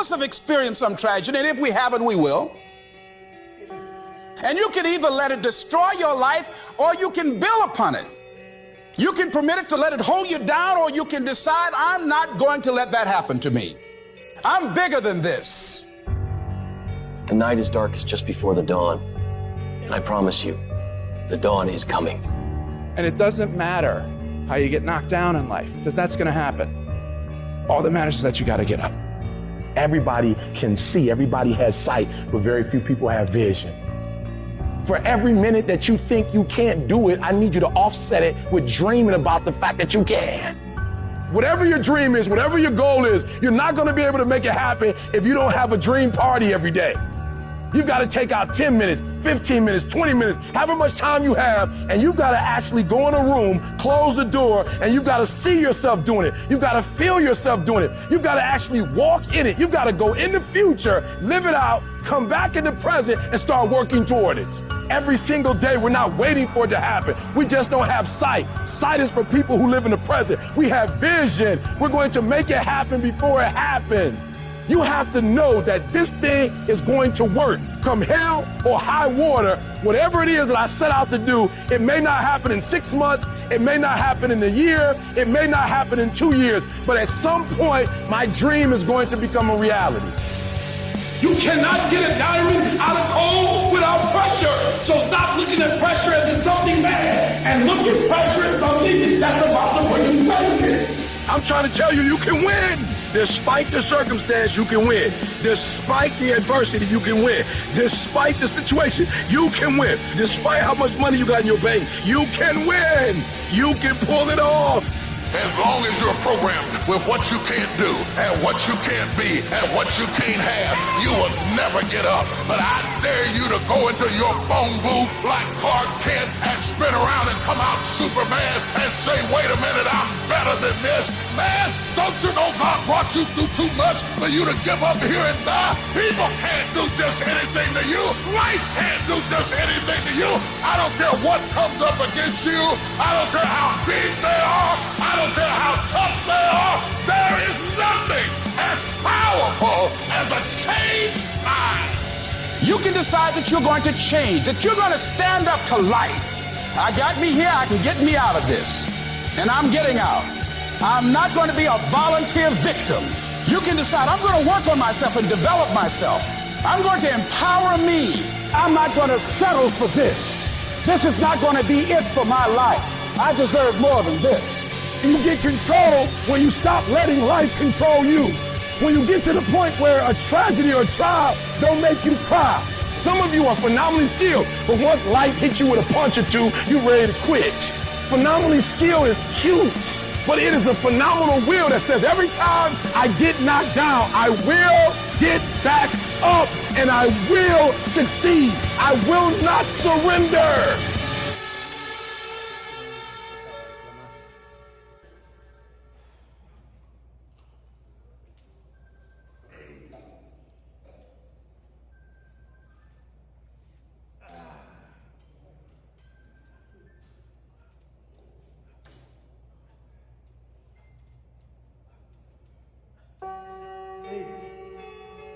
us have experienced some tragedy, and if we haven't, we will. And you can either let it destroy your life or you can build upon it. You can permit it to let it hold you down, or you can decide, I'm not going to let that happen to me. I'm bigger than this. The night is darkest just before the dawn. And I promise you, the dawn is coming. And it doesn't matter how you get knocked down in life, because that's going to happen. All that matters is that you got to get up. Everybody can see, everybody has sight, but very few people have vision. For every minute that you think you can't do it, I need you to offset it with dreaming about the fact that you can. Whatever your dream is, whatever your goal is, you're not going to be able to make it happen if you don't have a dream party every day. You've got to take out 10 minutes, 15 minutes, 20 minutes, however much time you have, and you've got to actually go in a room, close the door, and you've got to see yourself doing it. You've got to feel yourself doing it. You've got to actually walk in it. You've got to go in the future, live it out, come back in the present, and start working toward it. Every single day, we're not waiting for it to happen. We just don't have sight. Sight is for people who live in the present. We have vision. We're going to make it happen before it happens. You have to know that this thing is going to work. Come hell or high water, whatever it is that I set out to do, it may not happen in 6 months, it may not happen in a year, it may not happen in 2 years, but at some point, my dream is going to become a reality. You cannot get a diamond out of coal without pressure. So stop looking at pressure as something bad and look at pressure as something that's about to bring you benefits. I'm trying to tell you, you can win. Despite the circumstance, you can win. Despite the adversity, you can win. Despite the situation, you can win. Despite how much money you got in your bank, you can win. You can pull it off. As long as you're programmed with what you can't do and what you can't be and what you can't have, you will never get up. But I dare you to go into your phone booth like Clark Kent and spin around and come out Superman and say, wait a minute, I'm better than this. Man, don't you know God brought you through too much for you to give up here and die? People can't do just anything to you. Life can't do just anything to you. I don't care what comes up against you. I don't care how big they are. I don't care how tough they are. There is nothing as powerful as a changed mind. You can decide that you're going to change, that you're going to stand up to life. I got me here, I can get me out of this. And I'm getting out. I'm not going to be a volunteer victim. You can decide, I'm going to work on myself and develop myself. I'm going to empower me. I'm not going to settle for this. This is not going to be it for my life. I deserve more than this. You get control when you stop letting life control you. When you get to the point where a tragedy or a trial don't make you cry. Some of you are phenomenally skilled, but once life hits you with a punch or two, you're ready to quit. Phenomenally skilled is cute, but it is a phenomenal will that says every time I get knocked down, I will get back up and I will succeed. I will not surrender.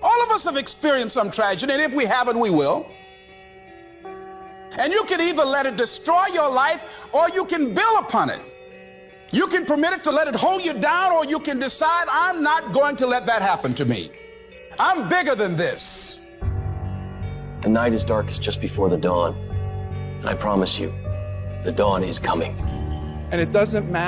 All of us have experienced some tragedy, and if we haven't, we will. And you can either let it destroy your life or you can build upon it. You can permit it to let it hold you down, or you can decide, I'm not going to let that happen to me. I'm bigger than this. The night is darkest just before the dawn. And I promise you, the dawn is coming. And it doesn't matter